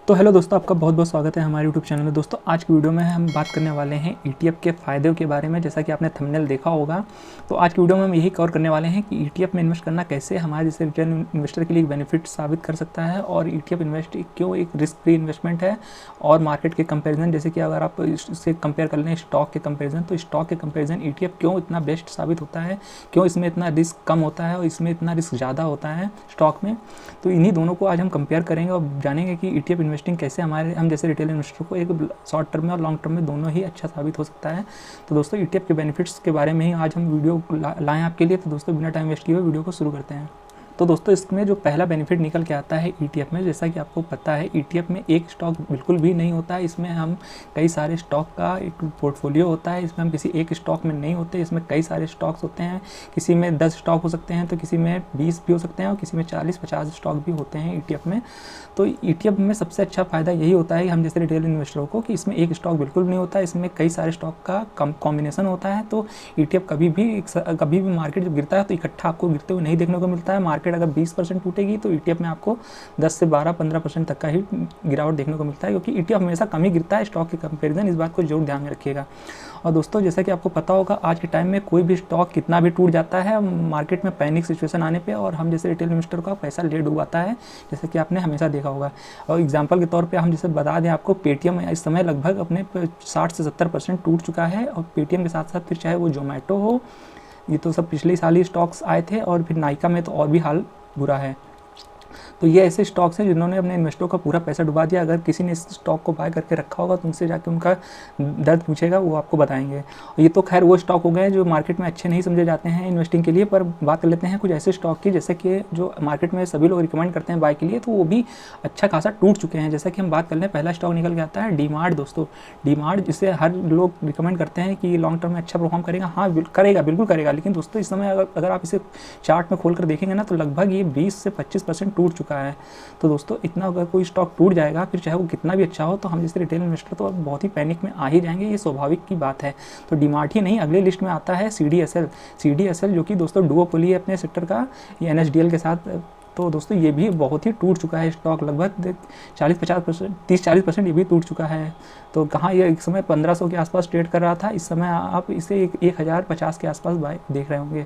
तो हेलो दोस्तों, आपका बहुत बहुत स्वागत है हमारे यूट्यूब चैनल में। दोस्तों आज की वीडियो में हम बात करने वाले हैं ईटीएफ के फ़ायदों के बारे में। जैसा कि आपने थंबनेल देखा होगा, तो आज की वीडियो में हम यही कवर करने वाले हैं कि ईटीएफ में इन्वेस्ट करना कैसे हमारे जैसे रिटेल इन्वेस्टर के लिए बेनिफिट साबित कर सकता है, और ईटीएफ इन्वेस्ट क्यों एक रिस्क फ्री इन्वेस्टमेंट है। और मार्केट के कंपेरिजन, जैसे कि अगर आप इससे कंपेयर कर लें स्टॉक के कंपेरिजन, तो स्टॉक के कंपेरिजन ईटीएफ क्यों इतना बेस्ट साबित होता है, क्यों इसमें इतना रिस्क कम होता है और इसमें इतना रिस्क ज़्यादा होता है स्टॉक में। तो इन्हीं दोनों को आज हम कंपेयर करेंगे और जानेंगे कि ईटीएफ इन्वेस्टिंग कैसे हम जैसे रिटेल इन्वेस्टर को एक शॉर्ट टर्म में और लॉन्ग टर्म में दोनों ही अच्छा साबित हो सकता है। तो दोस्तों ईटीएफ के बेनिफिट्स के बारे में ही आज हम वीडियो लाएँ आपके लिए। तो दोस्तों बिना टाइम वेस्ट किए हुए वीडियो को शुरू करते हैं। तो दोस्तों इसमें जो पहला बेनिफिट निकल के आता है ईटीएफ में, जैसा कि आपको पता है ईटीएफ में एक स्टॉक बिल्कुल भी नहीं होता है। इसमें हम कई सारे स्टॉक का एक पोर्टफोलियो होता है। इसमें हम किसी एक स्टॉक में नहीं होते, इसमें कई सारे स्टॉक्स होते हैं। किसी में 10 स्टॉक हो सकते हैं, तो किसी में 20 भी हो सकते हैं, और किसी में 40-50 स्टॉक भी होते हैं ईटीएफ में। तो ईटीएफ में सबसे अच्छा फ़ायदा यही होता है हम जैसे रिटेल इन्वेस्टरों को, कि इसमें एक स्टॉक बिल्कुल नहीं होता है, इसमें कई सारे स्टॉक का कॉम्बिनेशन होता है। तो ईटीएफ कभी भी मार्केट जब गिरता है तो इकट्ठा आपको गिरते हुए नहीं देखने को मिलता है। मार्केट अगर 20% टूटेगी तो ईटीएफ में आपको 10 से 12-15% तक का ही गिरावट देखने को मिलता है, क्योंकि ईटीएफ हमेशा कम ही गिरता है स्टॉक के कंपैरिजन। इस बात को जरूर ध्यान में रखिएगा। और दोस्तों जैसा कि आपको पता होगा, आज के टाइम में कोई भी स्टॉक कितना भी टूट जाता है मार्केट में पैनिक सिचुएशन आने पे, और हम जैसे रिटेल इन्वेस्टर का पैसा ले डूबाता है, जैसे कि आपने हमेशा देखा होगा। और एग्जांपल के तौर पे हम जैसे बता दें आपको, पेटीएम इस समय लगभग अपने 60 से 70% टूट चुका है। और पेटीएम के साथ साथ फिर चाहे वो जोमेटो हो, ये तो सब पिछले साल ही स्टॉक्स आए थे, और फिर नाइका में तो और भी हाल बुरा है। तो ये ऐसे स्टॉक्स हैं जिन्होंने अपने इन्वेस्टरों का पूरा पैसा डुबा दिया। अगर किसी ने इस स्टॉक को बाय करके रखा होगा तो उनसे जाके उनका दर्द पूछेगा, वो आपको बताएंगे। ये तो खैर वो स्टॉक हो गए जो मार्केट में अच्छे नहीं समझे जाते हैं इन्वेस्टिंग के लिए। पर बात कर लेते हैं कुछ ऐसे स्टॉक की, जैसे कि जो मार्केट में सभी लोग रिकमेंड करते हैं बाय के लिए, तो वो भी अच्छा खासा टूट चुके हैं। जैसा कि हम बात कर लें, पहला स्टॉक निकल के आता है डीमार्ट। दोस्तों डीमार्ट, जिसे हर लोग रिकमेंड करते हैं कि लॉन्ग टर्म में अच्छा परफॉर्म करेगा। हाँ करेगा, बिल्कुल करेगा। लेकिन दोस्तों इस समय अगर आप इसे चार्ट में खोल कर देखेंगे ना, तो लगभग ये 20 से 25% टूट चुका है। तो दोस्तों इतना अगर कोई स्टॉक टूट जाएगा, फिर चाहे वो कितना भी अच्छा हो, तो हम जैसे रिटेल इन्वेस्टर तो बहुत ही पैनिक में आ ही जाएंगे। ये स्वाभाविक की बात है। तो डीमार्ट ही नहीं, अगले लिस्ट में आता है सीडीएसएल, जो कि दोस्तों डुओपोली है अपने सेक्टर का, ये एनएसडीएल के साथ। तो दोस्तों ये भी बहुत ही टूट चुका है स्टॉक, लगभग 40-50%, 30-40% ये भी टूट चुका है। तो कहाँ ये एक समय 1500 के आसपास ट्रेड कर रहा था, इस समय आप इसे 1050 के आसपास बाय देख रहे होंगे।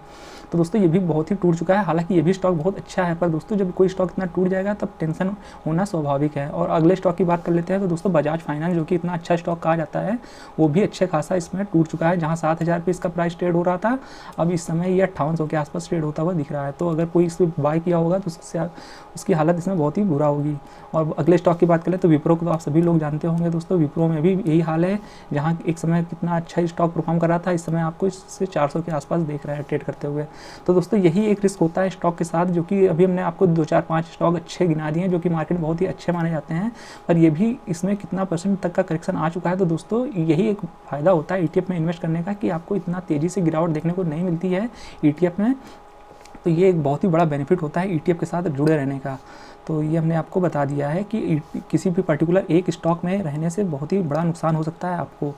तो दोस्तों ये भी बहुत ही टूट चुका है। हालांकि ये भी स्टॉक बहुत अच्छा है, पर दोस्तों जब कोई स्टॉक इतना टूट जाएगा तब टेंशन होना स्वाभाविक है। और अगले स्टॉक की बात कर लेते हैं, तो दोस्तों बजाज फाइनेंस, जो कि इतना अच्छा स्टॉक कहा जाता है, वो भी अच्छे खासा इसमें टूट चुका है। जहाँ 7000 पे इसका प्राइस ट्रेड हो रहा था, अब इस समय ये 5800 के आसपास ट्रेड होता हुआ दिख रहा है। तो अगर कोई इस पर बाय किया होगा तो उसकी हालत इसमें बहुत ही बुरा होगी। और अगले स्टॉक की बात करें तो विप्रो को तो आप सभी लोग जानते होंगे। दोस्तों विप्रो में भी यही हाल है, जहाँ एक समय कितना अच्छा स्टॉक परफॉर्म कर रहा था, इस समय आपको इससे 400 के आसपास देख रहा है ट्रेड करते हुए। तो दोस्तों यही एक रिस्क होता है स्टॉक के साथ, जो कि अभी हमने आपको 2-4-5 स्टॉक अच्छे गिना दिए हैं, जो कि मार्केट बहुत ही अच्छे माने जाते हैं। पर ये भी इसमें कितना % तक का करेक्शन आ चुका है। तो दोस्तों यही एक फ़ायदा होता है ईटीएफ में इन्वेस्ट करने का, कि आपको इतना तेज़ी से गिरावट देखने को नहीं मिलती है ईटीएफ में। तो ये एक बहुत ही बड़ा बेनिफिट होता है ईटीएफ के साथ जुड़े रहने का। तो ये हमने आपको बता दिया है कि किसी भी पर्टिकुलर एक स्टॉक में रहने से बहुत ही बड़ा नुकसान हो सकता है आपको,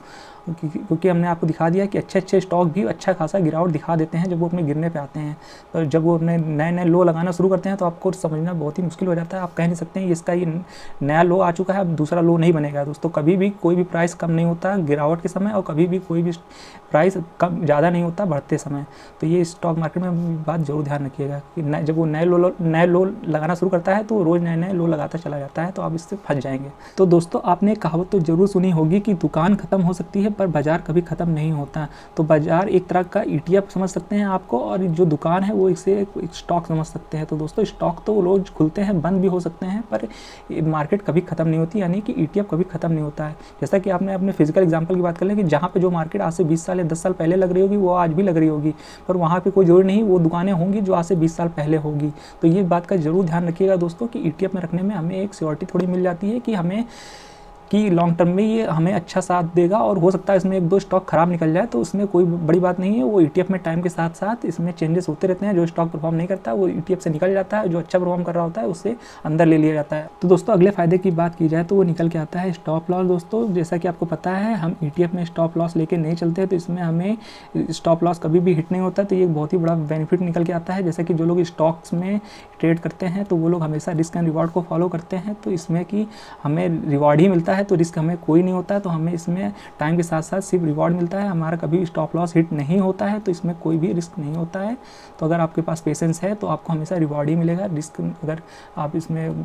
क्योंकि हमने आपको दिखा दिया कि अच्छे स्टॉक भी अच्छा खासा गिरावट दिखा देते हैं जब वो अपने गिरने पे आते हैं। तो जब वो अपने नए लो लगाना शुरू करते हैं, तो आपको समझना बहुत ही मुश्किल हो जाता है। आप कह नहीं सकते हैं इसका ये नया लो आ चुका है, अब दूसरा लो नहीं बनेगा। दोस्तों कभी भी कोई भी प्राइस कम नहीं होता गिरावट के समय, और कभी भी कोई भी प्राइस कम ज़्यादा नहीं होता बढ़ते समय। तो ये स्टॉक मार्केट में बात जरूर ध्यान रखिएगा कि जब वो नए लो लगाना शुरू करता है, तो रोज़ नए लो लगाता चला जाता है, तो आप इससे फंस जाएंगे। तो दोस्तों आपने कहावत तो जरूर सुनी होगी कि दुकान खत्म हो सकती है पर बाजार कभी ख़त्म नहीं होता। तो बाजार एक तरह का ईटीएफ समझ सकते हैं आपको, और जो दुकान है वो इसे एक स्टॉक समझ सकते हैं। तो दोस्तों स्टॉक तो रोज़ खुलते हैं, बंद भी हो सकते हैं, पर मार्केट कभी ख़त्म नहीं होती, यानी कि ईटीएफ कभी ख़त्म नहीं होता है। जैसा कि आपने अपने फिजिकल एग्जाम्पल की बात कर लें कि जहाँ पे जो मार्केट आज से 20 साल या 10 साल पहले लग रही होगी, वो आज भी लग रही होगी, पर वहाँ पे कोई जरूरी नहीं वो दुकानें होंगी जो आज से 20 साल पहले होगी। तो ये बात का जरूर ध्यान रखिएगा दोस्तों कि ईटीएफ में रखने में हमें एक सिक्योरिटी थोड़ी मिल जाती है, कि हमें कि लॉन्ग टर्म में ये हमें अच्छा साथ देगा, और हो सकता है इसमें 1-2 स्टॉक खराब निकल जाए तो उसमें कोई बड़ी बात नहीं है। वो ETF में टाइम के साथ साथ इसमें चेंजेस होते रहते हैं। जो स्टॉक परफॉर्म नहीं करता वो ETF से निकल जाता है, जो अच्छा परफॉर्म कर रहा होता है उससे अंदर ले लिया जाता है। तो दोस्तों अगले फायदे की बात की जाए तो वो निकल के आता है स्टॉप लॉस। दोस्तों जैसा कि आपको पता है हम ETF में स्टॉप लॉस लेके नहीं चलते, तो इसमें हमें स्टॉप लॉस कभी भी हिट नहीं होता। तो ये बहुत ही बड़ा बेनिफिट निकल के आता है। जैसे कि जो लोग स्टॉक्स में ट्रेड करते हैं तो वो लोग हमेशा रिस्क एंड रिवॉर्ड को फॉलो करते हैं, तो इसमें कि हमें रिवॉर्ड ही मिलता है, तो रिस्क हमें कोई नहीं होता है। तो हमें इसमें टाइम के साथ साथ सिर्फ रिवॉर्ड मिलता है, हमारा कभी स्टॉप लॉस हिट नहीं होता है, तो इसमें कोई भी रिस्क नहीं होता है। तो अगर आपके पास पेशेंस है तो आपको हमेशा रिवॉर्ड ही मिलेगा। रिस्क अगर आप इसमें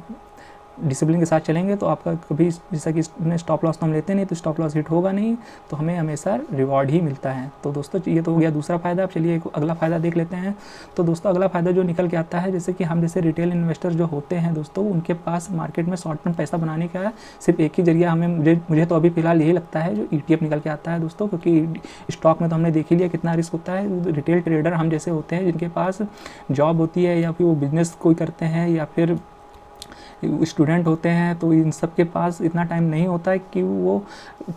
डिसिप्लिन के साथ चलेंगे तो आपका कभी, जैसा कि इसमें स्टॉप लॉस तो हम लेते नहीं तो स्टॉप लॉस हिट होगा नहीं, तो हमें हमेशा रिवॉर्ड ही मिलता है। तो दोस्तों ये तो हो गया दूसरा फ़ायदा। अब चलिए एक अगला फ़ायदा देख लेते हैं। तो दोस्तों अगला फ़ायदा जो निकल के आता है, जैसे कि हम जैसे रिटेल इन्वेस्टर जो होते हैं दोस्तों, उनके पास मार्केट में शॉर्ट टर्म पैसा बनाने का सिर्फ एक ही जरिया हमें मुझे तो अभी फिलहाल यही लगता है, जो ETF निकल के आता है दोस्तों। क्योंकि स्टॉक में तो हमने देख ही लिया कितना रिस्क होता है। रिटेल ट्रेडर हम जैसे होते हैं जिनके पास जॉब होती है या फिर वो बिजनेस कोई करते हैं या फिर स्टूडेंट होते हैं, तो इन सब के पास इतना टाइम नहीं होता है कि वो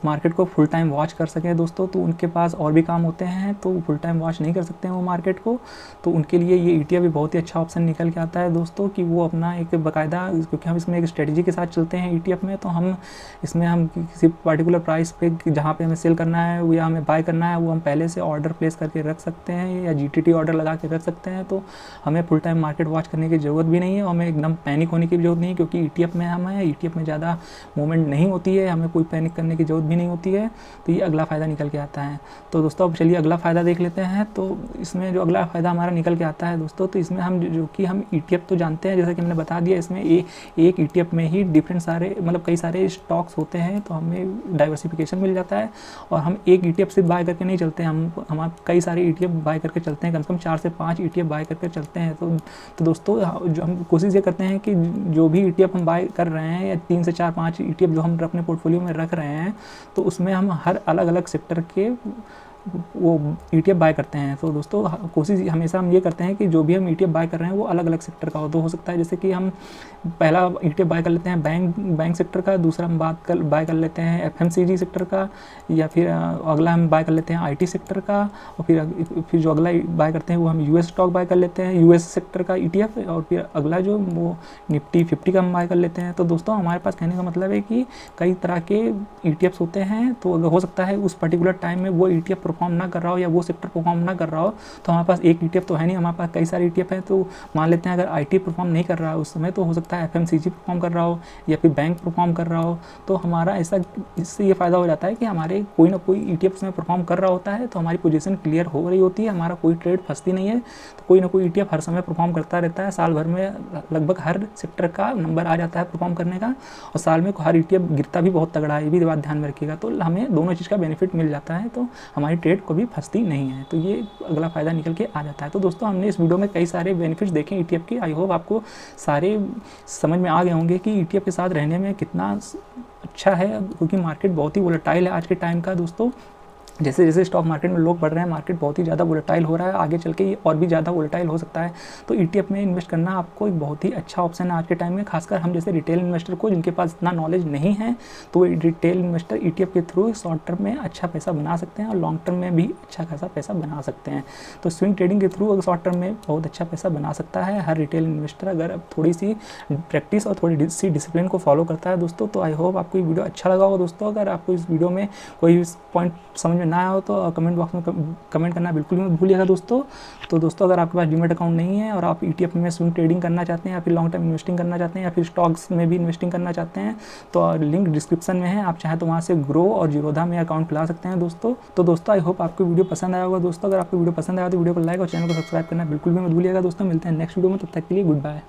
मार्केट को फुल टाइम वॉच कर सकें दोस्तों। तो उनके पास और भी काम होते हैं, तो फुल टाइम वॉच नहीं कर सकते हैं वो मार्केट को। तो उनके लिए ये ETF भी बहुत ही अच्छा ऑप्शन निकल के आता है दोस्तों, कि वो अपना एक बाकायदा, क्योंकि हम इसमें एक स्ट्रेटजी के साथ चलते हैं ETF में, तो हम इसमें हम किसी पर्टिकुलर प्राइस पे जहाँ पे हमें सेल करना है या हमें बाय करना है वो हम पहले से ऑर्डर प्लेस करके रख सकते हैं या GTT ऑर्डर लगा के रख सकते हैं। तो हमें फुल टाइम मार्केट वॉच करने की ज़रूरत भी नहीं है, हमें एकदम पैनिक होने की भी ज़रूरत नहीं है, क्योंकि ETF में हम हैं, ETF में ज़्यादा मूवमेंट नहीं होती है, हमें कोई पैनिक करने की ज़रूरत भी नहीं होती है। तो ये अगला फ़ायदा निकल के आता है। तो दोस्तों अब चलिए अगला फ़ायदा देख लेते हैं। तो इसमें जो अगला फ़ायदा हमारा निकल के आता है दोस्तों, तो इसमें हम जो कि हम ETF तो जानते हैं, जैसा कि मैंने बता दिया, इसमें एक ETF में ही डिफरेंट सारे मतलब कई सारे स्टॉक्स होते हैं, तो हमें डाइवर्सिफिकेशन मिल जाता है। और हम एक ETF सिर्फ बाय करके नहीं चलते, हम कई सारे ETF बाय करके चलते हैं, कम से कम 4 से 5 ETF बाय करके चलते हैं। तो दोस्तों जो हम कोशिश ये करते हैं कि जो भी ETF हम बाय कर रहे हैं या 3 से 4-5 ETF जो हम अपने पोर्टफोलियो में रख रहे हैं, तो उसमें हम हर अलग अलग सेक्टर के वो ETF बाय करते हैं। तो दोस्तों कोशिश हमेशा हम ये करते हैं कि जो भी हम ETF बाय कर रहे हैं वो अलग अलग सेक्टर का हो। तो हो सकता है जैसे कि हम पहला ETF बाय कर लेते हैं बैंक सेक्टर का, दूसरा हम बाय कर लेते हैं FMCG सेक्टर का, या फिर अगला हम बाय कर लेते हैं IT सेक्टर का, और फिर जो अगला बाय करते हैं वो हम US स्टॉक बाय कर लेते हैं, US सेक्टर का ETF, और फिर अगला जो वो निफ्टी 50 का हम बाय कर लेते हैं। तो दोस्तों हमारे पास कहने का मतलब है कि कई तरह के ETFs होते हैं, तो अगर हो सकता है उस पर्टिकुलर टाइम में वो ETF परफॉर्म ना कर रहा हो या वो सेक्टर परफॉर्म ना कर रहा हो, तो हमारे पास एक ETF तो है नहीं, हमारे पास कई सारे ETF हैं। तो मान लेते हैं अगर IT परफॉर्म नहीं कर रहा है उस समय, तो हो सकता है FMCG परफॉर्म कर रहा हो या फिर बैंक परफॉर्म कर रहा हो। तो हमारा ऐसा इससे ये फ़ायदा हो जाता है कि हमारे कोई ना कोई ETF उसमें परफॉर्म कर रहा होता है, तो हमारी पोजीशन क्लियर हो रही होती है, हमारा कोई ट्रेड फंसती नहीं है। तो कोई ना कोई ETF हर समय परफॉर्म करता रहता है, साल भर में लगभग हर सेक्टर का नंबर आ जाता है परफॉर्म करने का, और साल में हर ETF गिरता भी बहुत तगड़ा है, ये भी बात ध्यान में रखिएगा। तो हमें दोनों चीज़ का बेनिफिट मिल जाता है, तो हमारी ट्रेड कभी फंसती नहीं है। तो ये अगला फ़ायदा निकल के आ जाता है। तो दोस्तों हमने इस वीडियो में कई सारे बेनिफिट्स देखे ETF के, आई होप आपको सारे समझ में आ गए होंगे कि ETF के साथ रहने में कितना अच्छा है, क्योंकि मार्केट बहुत ही वोलेटाइल है आज के टाइम का दोस्तों। जैसे जैसे स्टॉक मार्केट में लोग बढ़ रहे हैं, मार्केट बहुत ही ज़्यादा वोलेटाइल हो रहा है, आगे चल के ये और भी ज़्यादा वोलेटाइल हो सकता है। तो ETF में इन्वेस्ट करना आपको एक बहुत ही अच्छा ऑप्शन है आज के टाइम में, खासकर हम जैसे रिटेल इन्वेस्टर को जिनके पास इतना नॉलेज नहीं है, तो रिटेल इन्वेस्टर ETF के थ्रू शॉर्ट टर्म में अच्छा पैसा बना सकते हैं और लॉन्ग टर्म में भी अच्छा खासा पैसा बना सकते हैं। तो स्विंग ट्रेडिंग के थ्रू शॉर्ट टर्म में बहुत अच्छा पैसा बना सकता है हर रिटेल इन्वेस्टर, अगर थोड़ी सी प्रैक्टिस और थोड़ी सी डिसिप्लिन को फॉलो करता है दोस्तों। तो आई होप आपको ये वीडियो अच्छा लगा होगा दोस्तों। अगर आपको इस वीडियो में कोई पॉइंट समझ में ना आया हो तो कमेंट बॉक्स में कमेंट करना बिल्कुल मत भूलिएगा दोस्तों। तो दोस्तों अगर आपके पास डीमैट अकाउंट नहीं है और आप ETF में स्विंग ट्रेडिंग करना चाहते हैं या फिर लॉन्ग टर्म इन्वेस्टिंग करना चाहते हैं या फिर स्टॉक्स में भी इन्वेस्टिंग करना चाहते हैं, तो लिंक डिस्क्रिप्शन में है, आप चाहें तो वहाँ से ग्रो और जीरोधा में अकाउंट खुला सकते हैं दोस्तों। तो दोस्तों आई होप आपको वीडियो पसंद आया होगा दोस्तों। अगर आपको वीडियो पसंद आया तो वीडियो को लाइक और चैनल को सब्सक्राइब करना बिल्कुल भी मत भूलिएगा दोस्तों। मिलते हैं नेक्स्ट वीडियो में, तब तक के लिए गुड बाय।